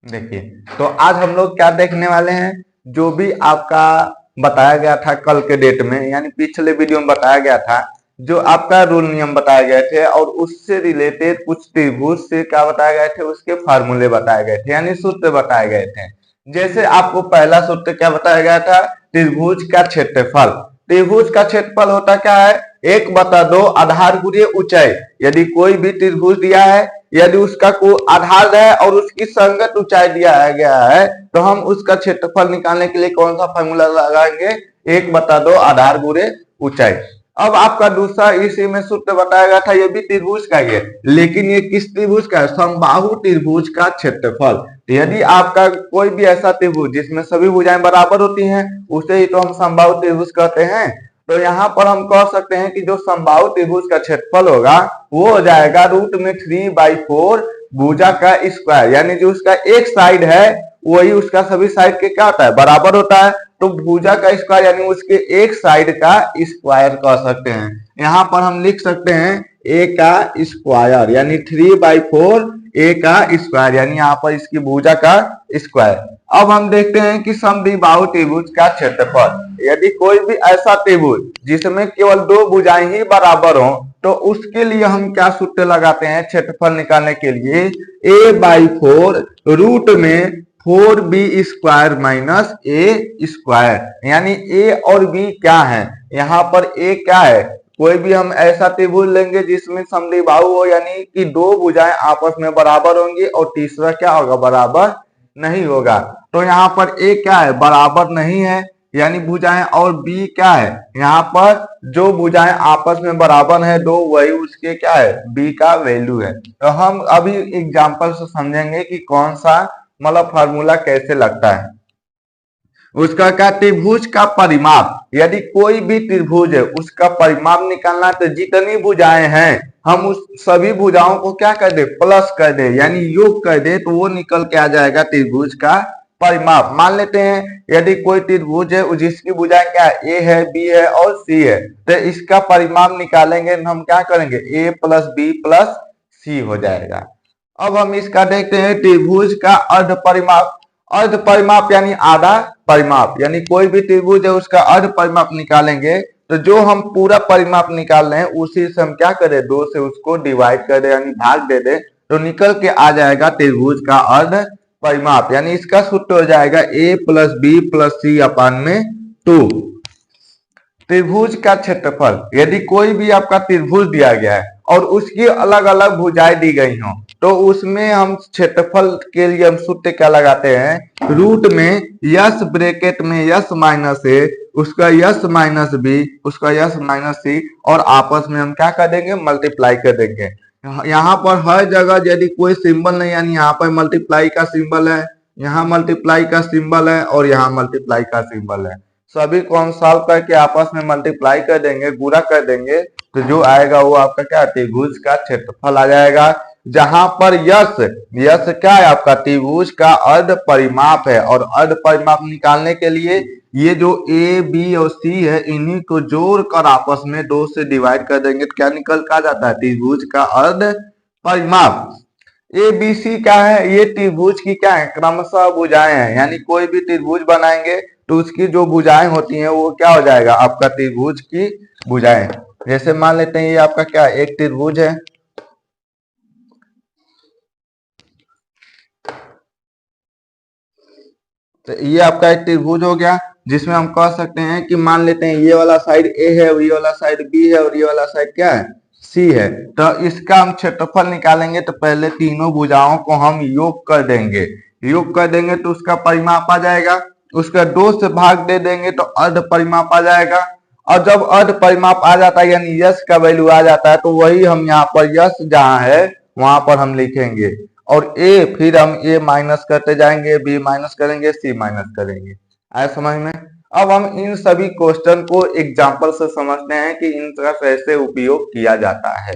देखिए, तो आज हम लोग क्या देखने वाले हैं। जो भी आपका बताया गया था कल के डेट में, यानी पिछले वीडियो में बताया गया था, जो आपका रूल नियम बताए गए थे और उससे रिलेटेड कुछ त्रिभुज से क्या बताए गए थे, उसके फार्मूले बताए गए थे, यानी सूत्र बताए गए थे। जैसे आपको पहला सूत्र क्या बताया गया था, त्रिभुज का क्षेत्रफल। त्रिभुज का क्षेत्रफल होता क्या है, 1/2 आधार गुणे ऊंचाई। यदि कोई भी त्रिभुज दिया है, यदि उसका कोई आधार है और उसकी संगत ऊंचाई दिया गया है, तो हम उसका क्षेत्रफल निकालने के लिए कौन सा फॉर्मूला लगाएंगे, 1/2 आधार गुणे ऊंचाई। अब आपका दूसरा इसी में सूत्र बताया गया था, ये भी त्रिभुज का ही है, लेकिन ये किस त्रिभुज का है, समबाहु त्रिभुज का क्षेत्रफल। तो यदि आपका कोई भी ऐसा त्रिभुज जिसमें सभी भुजाएं बराबर होती हैं, उसे ही तो हम समबाहु त्रिभुज कहते हैं। तो यहाँ पर हम कह सकते हैं कि जो समबाहु त्रिभुज का क्षेत्रफल होगा वो हो जाएगा √3/4 भुजा का स्क्वायर, यानी जो उसका एक साइड है वही उसका सभी साइड के क्या होता है, बराबर होता है। तो भुजा का स्क्वायर यानी उसके एक साइड का स्क्वायर कह सकते हैं। यहाँ पर हम लिख सकते हैं ए का स्क्वायर, यानी 3/4 ए का स्क्वायर, यानी यहाँ पर इसकी भुजा का स्क्वायर। अब हम देखते हैं कि समद्विबाहु त्रिभुज का क्षेत्रफल। यदि कोई भी ऐसा त्रिभुज जिसमें केवल दो भुजाएं ही बराबर हो, तो उसके लिए हम क्या सूत्र लगाते हैं क्षेत्रफल निकालने के लिए, a/4 रूट में 4b² माइनस a², यानी a और b क्या है, यहाँ पर a क्या है, कोई भी हम ऐसा त्रिभुज लेंगे जिसमें समद्विबाहु हो, यानी कि दो भुजाएं आपस में बराबर होंगी और तीसरा क्या होगा, बराबर नहीं होगा। तो यहाँ पर a क्या है, बराबर नहीं है, यानी भुजाएं, और b क्या है, यहाँ पर जो भुजाएं आपस में बराबर है दो, वही उसके क्या है, b का वैल्यू है। तो हम अभी एग्जांपल से समझेंगे कि कौन सा मतलब फार्मूला कैसे लगता है। उसका क्या, त्रिभुज का परिमाप। यदि कोई भी त्रिभुज है उसका परिमाप निकालना, तो जितनी भुजाएं हैं हम उस सभी भुजाओं को क्या कर दे, प्लस कर दे, यानी योग कर दे, तो वो निकल के आ जाएगा त्रिभुज का परिमाप। मान लेते हैं यदि कोई त्रिभुज है जिसकी भुजाएं क्या है, ए है, बी है और सी है, तो इसका परिमाप निकालेंगे हम क्या करेंगे, ए प्लस बी प्लस सी हो जाएगा। अब हम इसका देखते हैं त्रिभुज का अर्ध परिमाप। अर्ध परिमाप यानी आधा परिमाप, यानी कोई भी त्रिभुज है उसका अर्ध परिमाप निकालेंगे, तो जो हम पूरा परिमाप निकाल रहे हैं उसी से हम क्या करें, 2 से उसको डिवाइड कर दे, यानी भाग दे दे, तो निकल के आ जाएगा त्रिभुज का अर्ध परिमाप। यानी इसका सूत्र हो जाएगा a प्लस बी प्लस सी अपान में 2। त्रिभुज का क्षेत्रफल, यदि कोई भी आपका त्रिभुज दिया गया है और उसकी अलग अलग भुजाएं दी गई हो, तो उसमें हम क्षेत्रफल के लिए हम सूत्र क्या लगाते हैं, रूट में यस ब्रैकेट में यस माइनस ए, उसका यस माइनस बी, उसका यस माइनस सी, और आपस में हम क्या कर देंगे, मल्टीप्लाई कर देंगे। यहाँ पर हर जगह यदि कोई सिंबल नहीं, यानी यहाँ पर मल्टीप्लाई का सिंबल है, यहाँ मल्टीप्लाई का सिंबल है और यहाँ मल्टीप्लाई का सिंबल है, सभी को हम सॉल्व करके आपस में मल्टीप्लाई कर देंगे, गुणा कर देंगे, तो जो आएगा वो आपका क्या, त्रिभुज का क्षेत्रफल आ जाएगा। जहां पर यस, यस क्या है आपका, त्रिभुज का अर्ध परिमाप है, और अर्ध परिमाप निकालने के लिए ये जो ए बी और सी है इन्हीं को जोड़कर आपस में 2 से डिवाइड कर देंगे, तो क्या निकल कर आ जाता है, त्रिभुज का अर्ध परिमाप। ए बी सी क्या है, ये त्रिभुज की क्या है, क्रमशः भुजाएं हैं, यानी कोई भी त्रिभुज बनाएंगे तो उसकी जो भुजाएं होती हैं वो क्या हो जाएगा, आपका त्रिभुज की भुजाएं। जैसे मान लेते हैं ये आपका क्या, एक त्रिभुज है, तो ये आपका एक त्रिभुज हो गया, जिसमें हम कह सकते हैं कि मान लेते हैं ये वाला साइड ए है, ये वाला साइड बी है और ये वाला साइड क्या है, सी है। तो इसका हम क्षेत्रफल निकालेंगे, तो पहले तीनों भुजाओं को हम योग कर देंगे, योग कर देंगे तो उसका परिमाप आ जाएगा, उसका 2 से भाग दे देंगे तो अर्ध परिमाप आ जाएगा। और जब अर्ध परिमाप आ जाता है यानी यश का वैल्यू आ जाता है, तो वही हम यहाँ पर यश जहाँ है वहां पर हम लिखेंगे, और ए फिर हम ए माइनस करते जाएंगे, बी माइनस करेंगे, सी माइनस करेंगे। आए समझ में। अब हम इन सभी क्वेश्चन को एग्जाम्पल से समझते हैं कि इनका कैसे उपयोग किया जाता है।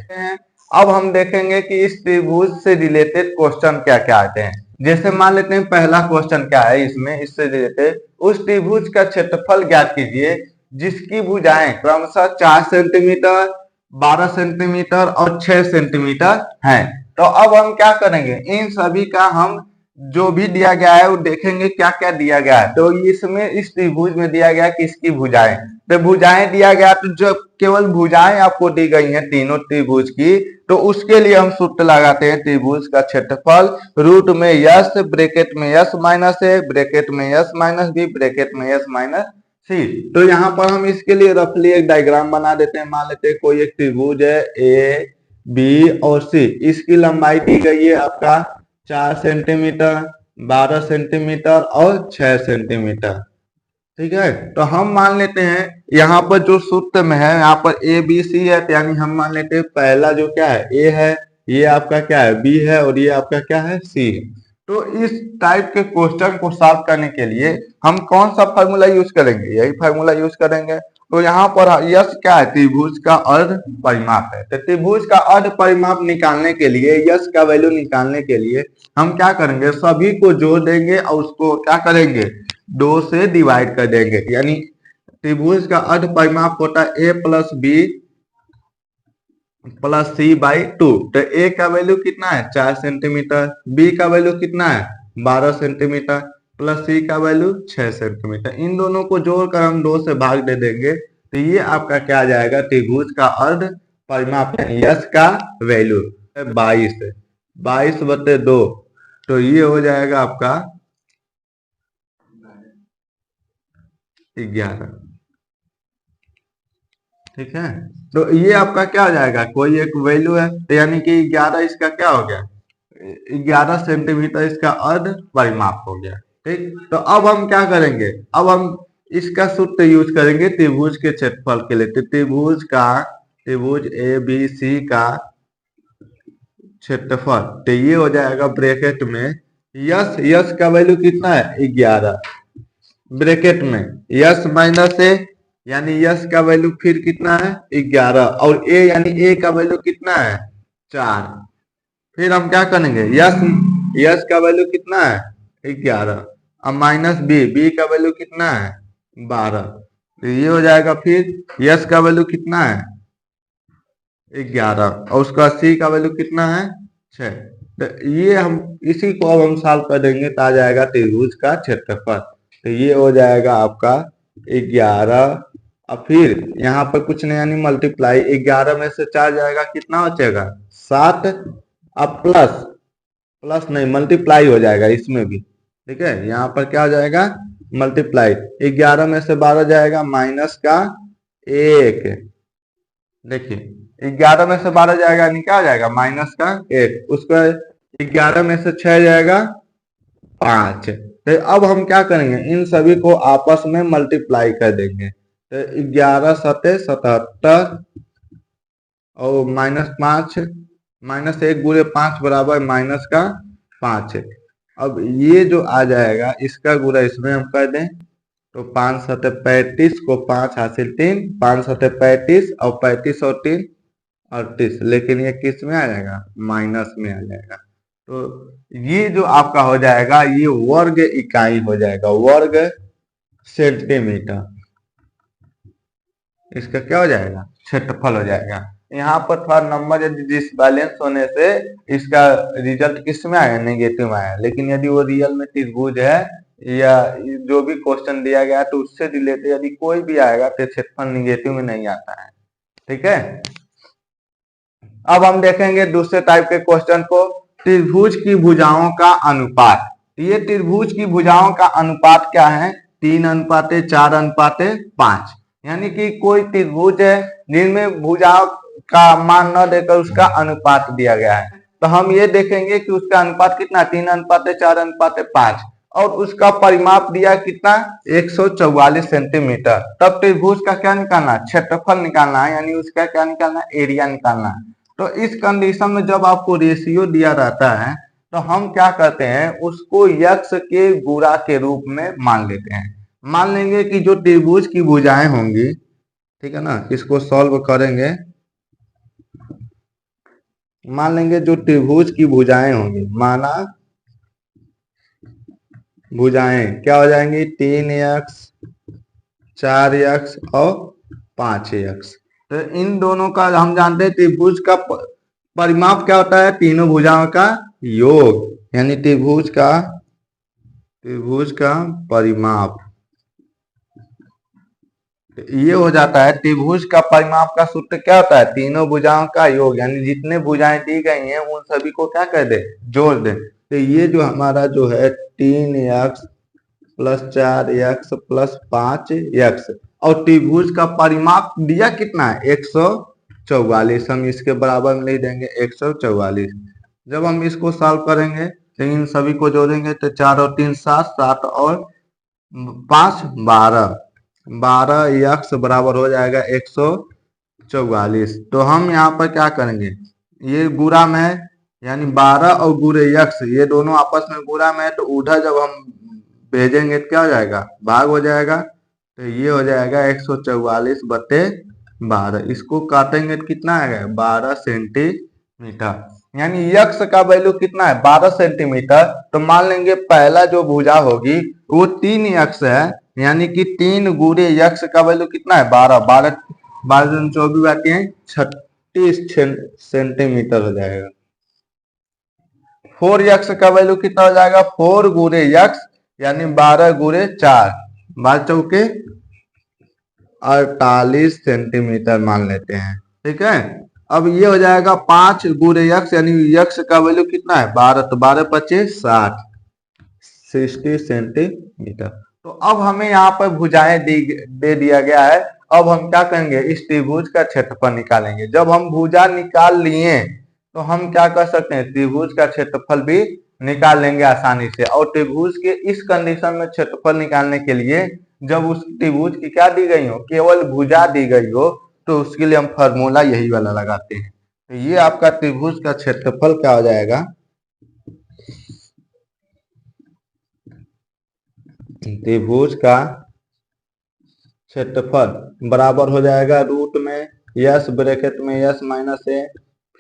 अब हम देखेंगे कि इस त्रिभुज से रिलेटेड क्वेश्चन क्या क्या आते हैं। जैसे मान लेते हैं पहला क्वेश्चन क्या है इसमें, इससे रिलेटेड, उस त्रिभुज का क्षेत्रफल ज्ञात कीजिए जिसकी भुजाएं क्रमशः 4 सेंटीमीटर, 12 सेंटीमीटर और 6 सेंटीमीटर हैं। तो अब हम क्या करेंगे, इन सभी का हम जो भी दिया गया है वो देखेंगे क्या क्या दिया गया है। तो इसमें इस त्रिभुज में दिया गया कि इसकी भुजाएं, तो भुजाएं दिया गया, तो जो केवल भुजाएं आपको दी गई हैं तीनों त्रिभुज की, तो उसके लिए हम सूत्र लगाते हैं त्रिभुज का क्षेत्रफल रूट में यस ब्रैकेट में यस माइनस ए ब्रैकेट में यस माइनस बी ब्रैकेट में यस माइनस सी। तो यहाँ पर हम इसके लिए रफली एक डायग्राम बना देते हैं। मान लेते हैं कोई एक त्रिभुज है ए बी और सी, इसकी लंबाई दी गई है आपका 4 सेंटीमीटर, 12 सेंटीमीटर और 6 सेंटीमीटर। ठीक है, तो हम मान लेते हैं यहाँ पर जो सूत्र में है, यहाँ पर ए बी सी है, तो यानी हम मान लेते हैं पहला जो क्या है ए है, ये आपका क्या है बी है, और ये आपका क्या है सी है। तो इस टाइप के क्वेश्चन को सॉल्व करने के लिए हम कौन सा फार्मूला यूज करेंगे, यही फार्मूला यूज करेंगे। तो यहाँ पर यस क्या है, त्रिभुज का अर्ध परिमाप है। तो त्रिभुज का अर्ध परिमाप निकालने के लिए, यस का वैल्यू निकालने के लिए हम क्या करेंगे, सभी को जोड़ देंगे और उसको क्या करेंगे 2 से डिवाइड कर देंगे। यानी त्रिभुज का अर्ध परिमाप होता है A plus B plus C by 2। तो ए का वैल्यू कितना है 4 सेंटीमीटर, बी का वैल्यू कितना है 12 सेंटीमीटर, प्लस सी का वैल्यू 6 सेंटीमीटर। इन दोनों को जोड़कर हम 2 से भाग दे देंगे, तो ये आपका क्या आ जाएगा, त्रिभुज का अर्ध परिमाप यस का वैल्यू 22/2। तो ये हो जाएगा आपका 11। ठीक है, तो ये आपका क्या हो जाएगा, कोई एक वैल्यू है, तो यानी कि 11 इसका क्या हो गया, 11 सेंटीमीटर इसका अर्ध परिमाप हो गया। ठीक, तो अब हम क्या करेंगे, अब हम इसका सूत्र यूज करेंगे त्रिभुज के क्षेत्रफल के लिए। तो त्रिभुज ए बी सी का क्षेत्रफल, तो ये हो जाएगा ब्रैकेट में यस का वैल्यू कितना है 11, ब्रैकेट में यस माइनस ए, यानी यस का वैल्यू फिर कितना है 11, और ए यानी ए का वैल्यू कितना है 4। फिर हम क्या करेंगे, यस का वैल्यू कितना है 11, अब माइनस बी का वैल्यू कितना है 12। तो ये हो जाएगा, फिर यस का वैल्यू कितना है 11 और उसका सी का वैल्यू कितना है 6। तो ये हम इसी को अब हम सॉल्व कर देंगे, तो आ जाएगा त्रिभुज का क्षेत्रफल। तो ये हो जाएगा आपका 11, अब फिर यहाँ पर कुछ नहीं यानी मल्टीप्लाई, 11 में से 4 जाएगा कितना बचेगा 7, अब प्लस नहीं मल्टीप्लाई हो जाएगा इसमें भी। ठीक है, यहाँ पर क्या हो जाएगा मल्टीप्लाई, 11 में से 12 जाएगा माइनस का 1। देखिए 11 में से 12 जाएगा यानी क्या हो जाएगा माइनस का 1, उसका 11 में से 6 जाएगा 5। तो अब हम क्या करेंगे, इन सभी को आपस में मल्टीप्लाई कर देंगे। तो 11 सते 77 और -5 -1 गुणे 5 बराबर माइनस का 5। अब ये जो आ जाएगा इसका गुणा इसमें हम कर दें, तो 5 सते 35 को 5 हासिल 3, 5 सते 35 और 35 और 3 38, लेकिन ये किस में आ जाएगा माइनस में आ जाएगा। तो ये जो आपका हो जाएगा ये वर्ग इकाई हो जाएगा, वर्ग सेंटीमीटर, इसका क्या हो जाएगा क्षेत्रफल हो जाएगा। यहाँ पर थोड़ा नंबर यदि डिसबैलेंस होने से इसका रिजल्ट किस में आया नेगेटिव में आया, लेकिन यदि वो रियल में त्रिभुज है या जो भी क्वेश्चन दिया गया तो उससे रिलेटेड यदि कोई भी आएगा तो क्षेत्रफल नेगेटिव में नहीं आता है। ठीक है, अब हम देखेंगे दूसरे टाइप के क्वेश्चन को, त्रिभुज की भुजाओं का अनुपात। ये त्रिभुज की भुजाओं का अनुपात क्या है 3:4:5, यानी कि कोई त्रिभुज है जिनमें भुजाओं का मान न देकर उसका अनुपात दिया गया है। तो हम ये देखेंगे कि उसका अनुपात कितना 3:4:5 और उसका परिमाप दिया कितना 144 सेंटीमीटर। तब त्रिभुज का क्या निकालना है क्षेत्रफल निकालना है, यानी उसका क्या निकालना है एरिया निकालना है। तो इस कंडीशन में जब आपको रेशियो दिया रहता है तो हम क्या करते हैं उसको यक्स के गुणा के रूप में मान लेते हैं। मान लेंगे कि जो त्रिभुज की भुजाएं होंगी, ठीक है ना, इसको सॉल्व करेंगे, मान लेंगे जो त्रिभुज की भुजाएं होंगी, माना भुजाएं क्या हो जाएंगी 3x 4x और 5x। तो इन दोनों का हम जानते हैं त्रिभुज का परिमाप क्या होता है तीनों भुजाओं का योग। यानी त्रिभुज का परिमाप, ये हो जाता है। त्रिभुज का परिमाप का सूत्र क्या होता है? तीनों भुजाओं का योग, यानी जितने भुजाएं दी गई हैं उन सभी को क्या कर दे? जोड़ दे। तो ये जो हमारा जो है 3x plus 4x plus 5x, और त्रिभुज का परिमाप दिया कितना है? 144। हम इसके बराबर में लिख देंगे 144। जब हम इसको सॉल्व करेंगे तो इन सभी को जोड़ेंगे तो 4 और 3 7, 7 और 5 12, 12x बराबर हो जाएगा 144। तो हम यहाँ पर क्या करेंगे? ये गुणा में, यानी 12 और गुणे x, ये दोनों आपस में गुणा में, तो उधर जब हम भेजेंगे तो क्या हो जाएगा? भाग हो जाएगा। तो ये हो जाएगा 144 बटे 12। इसको काटेंगे तो कितना आएगा? 12 सेंटीमीटर। यानी यक्स का वैल्यू कितना है? 12 सेंटीमीटर। तो मान लेंगे पहला जो भुजा होगी वो 3 यक्स है, यानी कि 3 गुणे यक्स का वैल्यू कितना है? 12। 12 12 24 आती है 36 सेंटीमीटर हो जाएगा। 4 यक्स का वैल्यू कितना हो जाएगा? 4 गुणे यक्स, यानी 12 गुणे 4, 12 चौके 48 सेंटीमीटर मान लेते हैं। ठीक है। अब ये हो जाएगा 5 गुणे यक्स, यानी यक्स का वैल्यू कितना है? 12, तो 12 25 60 सेंटीमीटर। तो अब हमें यहाँ पर भुजाएं दे दिया गया है। अब हम क्या करेंगे? इस त्रिभुज का क्षेत्रफल निकालेंगे। जब हम भुजा निकाल लिए तो हम क्या कर सकते हैं? त्रिभुज का क्षेत्रफल भी निकाल लेंगे आसानी से। और त्रिभुज के इस कंडीशन में क्षेत्रफल निकालने के लिए, जब उस त्रिभुज की क्या दी गई हो? केवल भुजा दी गई हो, तो उसके लिए हम फॉर्मूला यही वाला लगाते हैं। तो ये आपका त्रिभुज का क्षेत्रफल क्या हो जाएगा? त्रिभुज का क्षेत्रफल बराबर हो जाएगा रूट में यस ब्रैकेट में यस माइनस ए,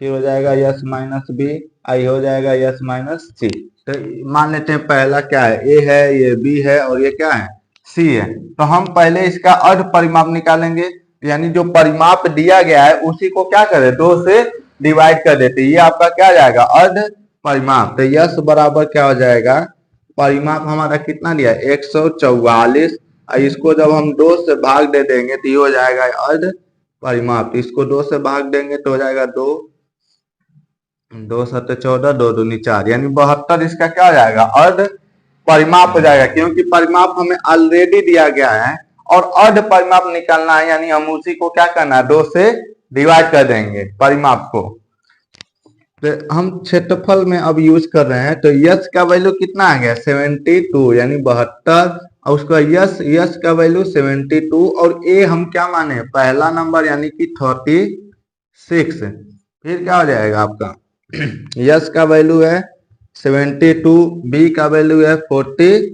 फिर हो जाएगा यस माइनस बी, आई हो जाएगा यस माइनस सी। तो मान लेते हैं पहला क्या है? ए है, ये बी है, और ये क्या है? सी है। तो हम पहले इसका अर्ध परिमाप निकालेंगे, यानी जो परिमाप दिया गया है उसी को क्या करें? 2 से डिवाइड कर देते। ये आपका क्या जाएगा? अर्ध परिमाप। तो यस बराबर क्या हो जाएगा? परिमाप हमारा कितना दिया? 144। इसको जब हम 2 से भाग दे देंगे तो ये हो जाएगा अर्ध परिमाप। इसको 2 से भाग देंगे तो हो जाएगा 2, 2 7 14, 2 दूनी 4, यानी 72। इसका क्या हो जाएगा? अर्ध परिमाप हो जाएगा, क्योंकि परिमाप हमें ऑलरेडी दिया गया है और अर्ध परिमाप निकालना है, यानी हम उसी को क्या करना है? 2 से डिवाइड कर देंगे परिमाप को। तो हम क्षेत्रफल में अब यूज कर रहे हैं। तो यस का वैल्यू कितना आ गया? 72, यानी 72। और उसका यस का वैल्यू 72, और ए हम क्या माने? पहला नंबर, यानी कि 36। फिर क्या हो जाएगा आपका? यस का वैल्यू है 72, बी का वैल्यू है 48,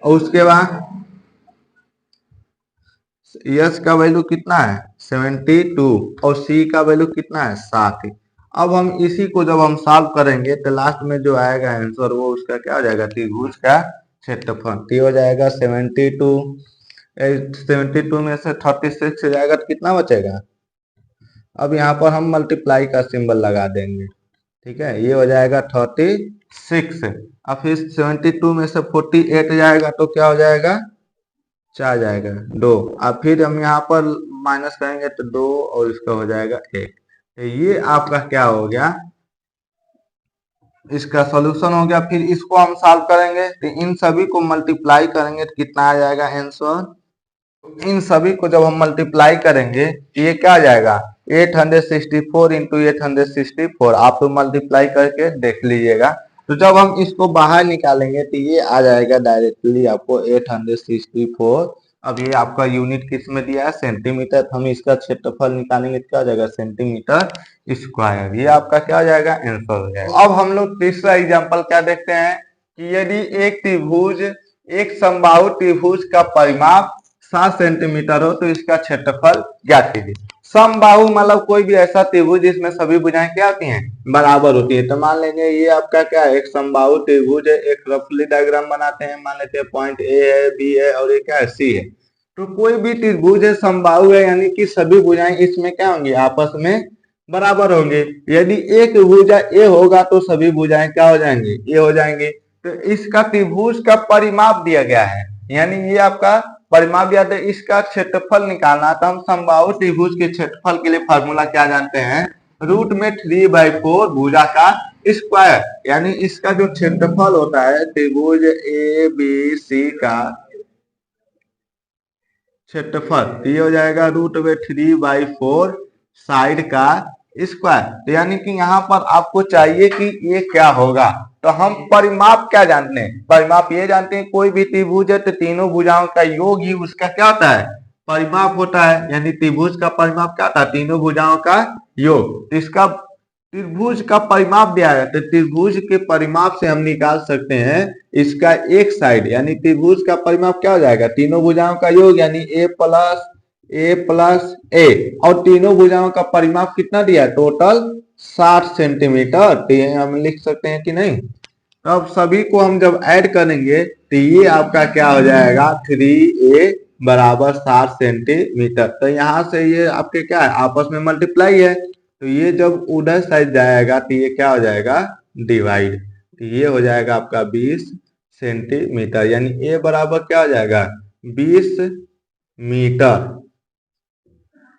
और उसके बाद यस का वैल्यू कितना है? 72, और सी का वैल्यू कितना है? 7। अब हम इसी को जब हम सॉल्व करेंगे तो लास्ट में जो आएगा आंसर वो उसका क्या हो जाएगा? त्रिभुज का क्षेत्रफल। ये हो जाएगा 72, 72 में से 36 जाएगा तो कितना बचेगा? अब यहाँ पर हम मल्टीप्लाई का सिंबल लगा देंगे। ठीक है, ये हो जाएगा 36। अब फिर 72 में से 48 जाएगा तो क्या हो जाएगा? 4 जाएगा 2। अब फिर हम यहाँ पर माइनस करेंगे तो 2, और इसका हो जाएगा 1। तो ये आपका क्या हो गया? इसका सॉल्यूशन हो गया। फिर इसको हम सॉल्व करेंगे तो इन सभी को मल्टीप्लाई करेंगे तो कितना आ जाएगा आंसर? इन सभी को जब हम मल्टीप्लाई करेंगे ये क्या आ जाएगा? 864 इंटू 864। आप तो मल्टीप्लाई करके देख लीजिएगा। तो जब हम इसको बाहर निकालेंगे तो ये आ जाएगा डायरेक्टली आपको 864। अब ये आपका यूनिट किस में दिया है? सेंटीमीटर। हम इसका क्षेत्रफल निकालेंगे तो क्या हो जाएगा? Centimetre square. ये आपका क्या हो जाएगा? आंसर हो जाएगा। अब हम लोग तीसरा एग्जाम्पल क्या देखते हैं कि यदि एक त्रिभुज, एक समबाहु त्रिभुज का परिमाप 7 सेंटीमीटर हो तो इसका क्षेत्रफल ज्ञात कीजिए। समबाहु मतलब कोई भी ऐसा त्रिभुज जिसमें सभी भुजाएं क्या होती हैं? बराबर होती है। तो मान लेंगे ये आपका क्या है? एक समबाहु त्रिभुज है। एक रफली डायग्राम बनाते हैं। मान लेते हैं पॉइंट ए है, बी है, और ये क्या है? सी है। तो कोई भी त्रिभुज है, समबाहु है, यानी कि सभी भुजाएं इसमें क्या होंगी? आपस में बराबर होंगे। यदि एक भुजा ए होगा तो सभी भुजाएं क्या हो जाएंगे, ए हो जाएंगे। तो इसका त्रिभुज का परिमाप दिया गया है, यानी ये आपका परिमाप दिया था, इसका क्षेत्रफल निकालना। तो हम समबाहु त्रिभुज के क्षेत्रफल के लिए फॉर्मूला क्या जानते हैं, रूट में 3/4 भुजा का स्क्वायर, यानी इसका जो क्षेत्रफल होता है त्रिभुज ए बी सी का क्षेत्रफल, तो ये हो जाएगा रूट में 3/4 साइड का स्क्वायर। तो यानी कि यहाँ पर आपको चाहिए कि ये क्या होगा, तो हम परिमाप क्या जानते हैं, परिमाप ये जानते हैं कोई भी त्रिभुज है तो तीनों भुजाओं का योग ही उसका क्या होता है, परिमाप होता है। यानी त्रिभुज का परिमाप क्या होता है, तीनों भुजाओं का योग। तो इसका त्रिभुज का परिमाप दिया है, तो त्रिभुज के परिमाप से हम निकाल सकते हैं इसका एक साइड, यानी त्रिभुज का परिमाप क्या हो जाएगा, तीनों भुजाओं का योग, यानी ए प्लस ए, और तीनों भुजाओं का परिमाप कितना दिया है, टोटल 60 सेंटीमीटर। तो ये हम लिख सकते हैं कि नहीं। तो अब सभी को हम जब ऐड करेंगे तो ये आपका क्या हो जाएगा, 3a बराबर 60 सेंटीमीटर। तो यहाँ से ये आपके क्या है, आपस में मल्टीप्लाई है, तो ये जब उधर साइड जाएगा तो ये क्या हो जाएगा, डिवाइड। तो ये हो जाएगा आपका 20 सेंटीमीटर, यानी ए बराबर क्या हो जाएगा, 20 मीटर।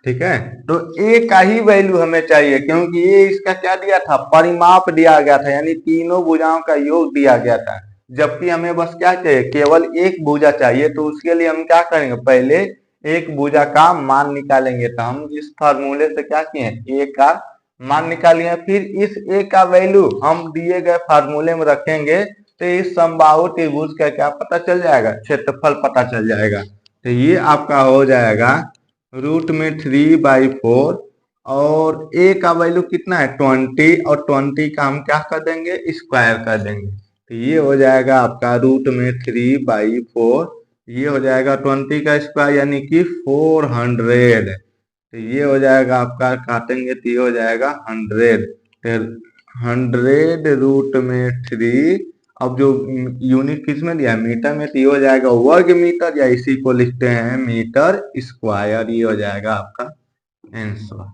ठीक है, तो ए का ही वैल्यू हमें चाहिए, क्योंकि ये इसका क्या दिया था, परिमाप दिया गया था, यानी तीनों भुजाओं का योग दिया गया था। जबकि हमें बस क्या चाहिए, केवल एक भुजा चाहिए। तो उसके लिए हम क्या करेंगे, पहले एक भुजा का मान निकालेंगे। तो हम इस फार्मूले से क्या किए, ए का मान निकालिए, फिर इस ए का वैल्यू हम दिए गए फार्मूले में रखेंगे, तो इस समबाहु त्रिभुज का क्या पता चल जाएगा, क्षेत्रफल पता चल जाएगा। तो ये आपका हो जाएगा रूट में 3/4, और ए का वैल्यू कितना है 20, और 20 का हम क्या कर देंगे, स्क्वायर कर देंगे। तो ये हो जाएगा आपका रूट में 3/4, ये हो जाएगा 20 का स्क्वायर यानी कि 400। तो ये हो जाएगा आपका, काटेंगे तो ये हो जाएगा 100। फिर 100 रूट में 3, अब जो यूनिट किस में दिया है, मीटर में, तो ये हो जाएगा वर्ग मीटर, या इसी को लिखते हैं मीटर स्क्वायर। ये हो जाएगा आपका आंसर।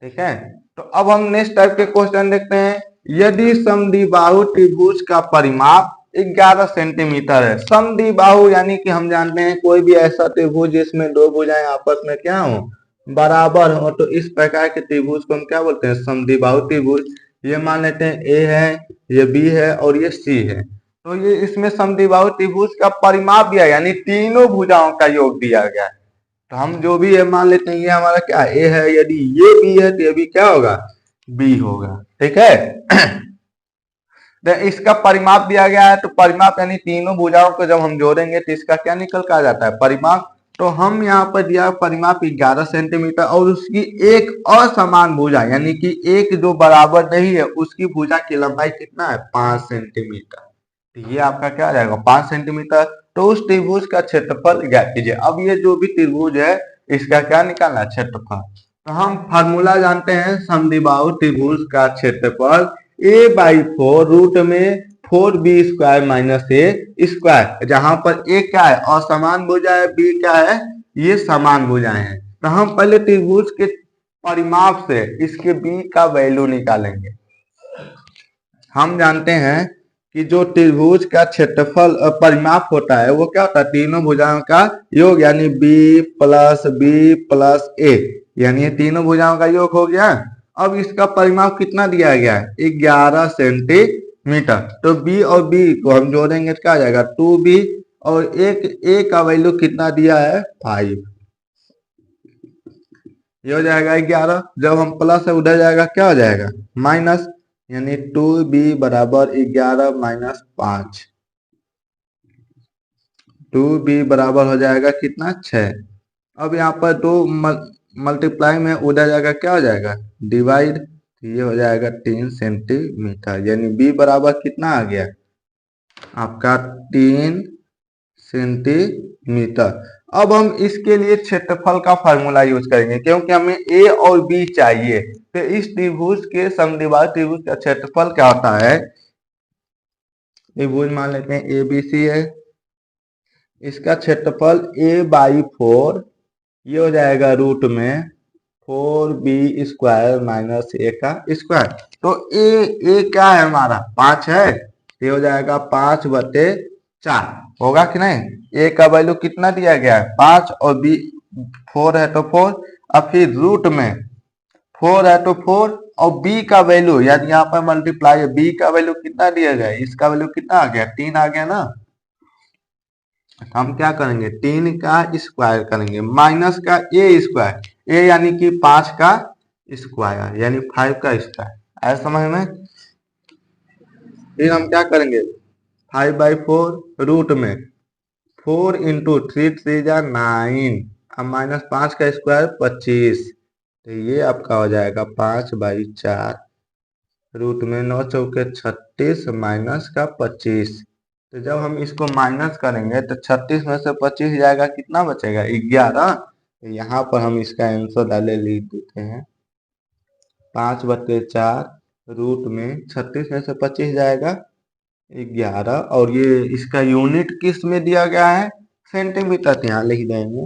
ठीक है, तो अब हम नेक्स्ट टाइप के क्वेश्चन देखते हैं। यदि समद्विबाहु त्रिभुज का परिमाप 11 सेंटीमीटर है। समद्विबाहु यानी कि हम जानते हैं कोई भी ऐसा त्रिभुज जिसमें दो भुजाएं आपस में क्या हो, बराबर हो, तो इस प्रकार के त्रिभुज को हम क्या बोलते हैं, समद्विबाहु त्रिभुज। ये मान लेते हैं ए है, ये बी है और ये सी है। तो ये इसमें समद्विबाहु त्रिभुज का परिमाप दिया, यानी तीनों भुजाओं का योग दिया गया है। तो हम जो भी है मान लेते हैं, ये हमारा क्या ए है, यदि ये बी है तो ये भी क्या होगा, बी होगा। ठीक है, तो इसका परिमाप दिया गया है, तो परिमाप यानी तीनों भुजाओं को जब हम जोड़ेंगे तो इसका क्या निकल कर आ जाता है, परिमाप। तो हम यहाँ पर दिया परिमाप 11 सेंटीमीटर, और उसकी एक असमान भुजा, यानी कि एक जो बराबर नहीं है उसकी भुजा की लंबाई कितना है, 5 सेंटीमीटर। तो ये आपका क्या आ जाएगा, 5 सेंटीमीटर। तो उस त्रिभुज का क्षेत्रफल ज्ञात कीजिए। अब ये जो भी त्रिभुज है इसका क्या निकालना है, क्षेत्रफल। तो हम फार्मूला जानते हैं समद्विबाहु त्रिभुज का क्षेत्रफल a/4 रूट में 4b² माइनस a स्क्वायर, जहां पर a क्या है, असमान भुजा है, b क्या है, ये समान भुजाएं हैं। तो हम पहले त्रिभुज के परिमाप से इसके b का वैल्यू निकालेंगे। हम जानते हैं कि जो त्रिभुज का क्षेत्रफल परिमाप होता है वो क्या होता है, तीनों भुजाओं का योग, यानी b प्लस a, यानी ये तीनों भुजाओं का योग हो गया। अब इसका परिमाप कितना दिया गया है, 11 सेंटीमीटर। तो b और b को हम जोड़ेंगे तो क्या आ जाएगा, 2b, और एक a का वैल्यू कितना दिया है, 5। ये हो जाएगा 11, जब हम प्लस है उधर जाएगा क्या हो जाएगा, माइनस, यानी 2b बराबर 11 माइनस 5। 2b बराबर हो जाएगा कितना, 6। अब यहाँ पर दो मल्टीप्लाई में उधर जाएगा क्या हो जाएगा, डिवाइड। ये हो जाएगा 3 सेंटीमीटर, यानी b बराबर कितना आ गया आपका, 3 सेंटीमीटर। अब हम इसके लिए क्षेत्रफल का फॉर्मूला यूज करेंगे, क्योंकि हमें a और b चाहिए। तो इस त्रिभुज के समद्विबाहु त्रिभुज का क्षेत्रफल क्या होता है, त्रिभुज मान लेते हैं ABC है, इसका क्षेत्रफल a/4, ये हो जाएगा रूट में 4b² माइनस a का स्क्वायर। तो ए क्या है हमारा 5 है, ये हो जाएगा 5/4 होगा कि नहीं। ए का वैल्यू कितना दिया गया है 5 और बी 4 है तो 4। अब फिर रूट में 4 है तो 4 और b का वैल्यू यानी यहाँ पर मल्टीप्लाई है, b का वैल्यू कितना दिया गया है, इसका वैल्यू कितना आ गया 3 आ गया ना। हम क्या करेंगे 3 का स्क्वायर करेंगे माइनस का a² ए यानी कि 5 का स्क्वायर यानी 5 का स्क्वायर। ऐसा समझ में। फिर हम क्या करेंगे 5/4 रूट में 4 इंटू 3×3 = 9 अब माइनस 5 का स्क्वायर 25। तो ये आपका हो जाएगा 5/4 रूट में 9 चौके 36 माइनस का 25। तो जब हम इसको माइनस करेंगे तो 36 में से 25 जाएगा कितना बचेगा 11। तो यहाँ पर हम इसका आंसर डाले लिख देते हैं 5/4 रूट में 36 में से 25 जाएगा 11 और ये इसका यूनिट किस में दिया गया है सेंटीमीटर, तो यहाँ लिख देंगे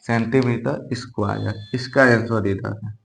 सेंटीमीटर स्क्वायर, इसका आंसर इधर है।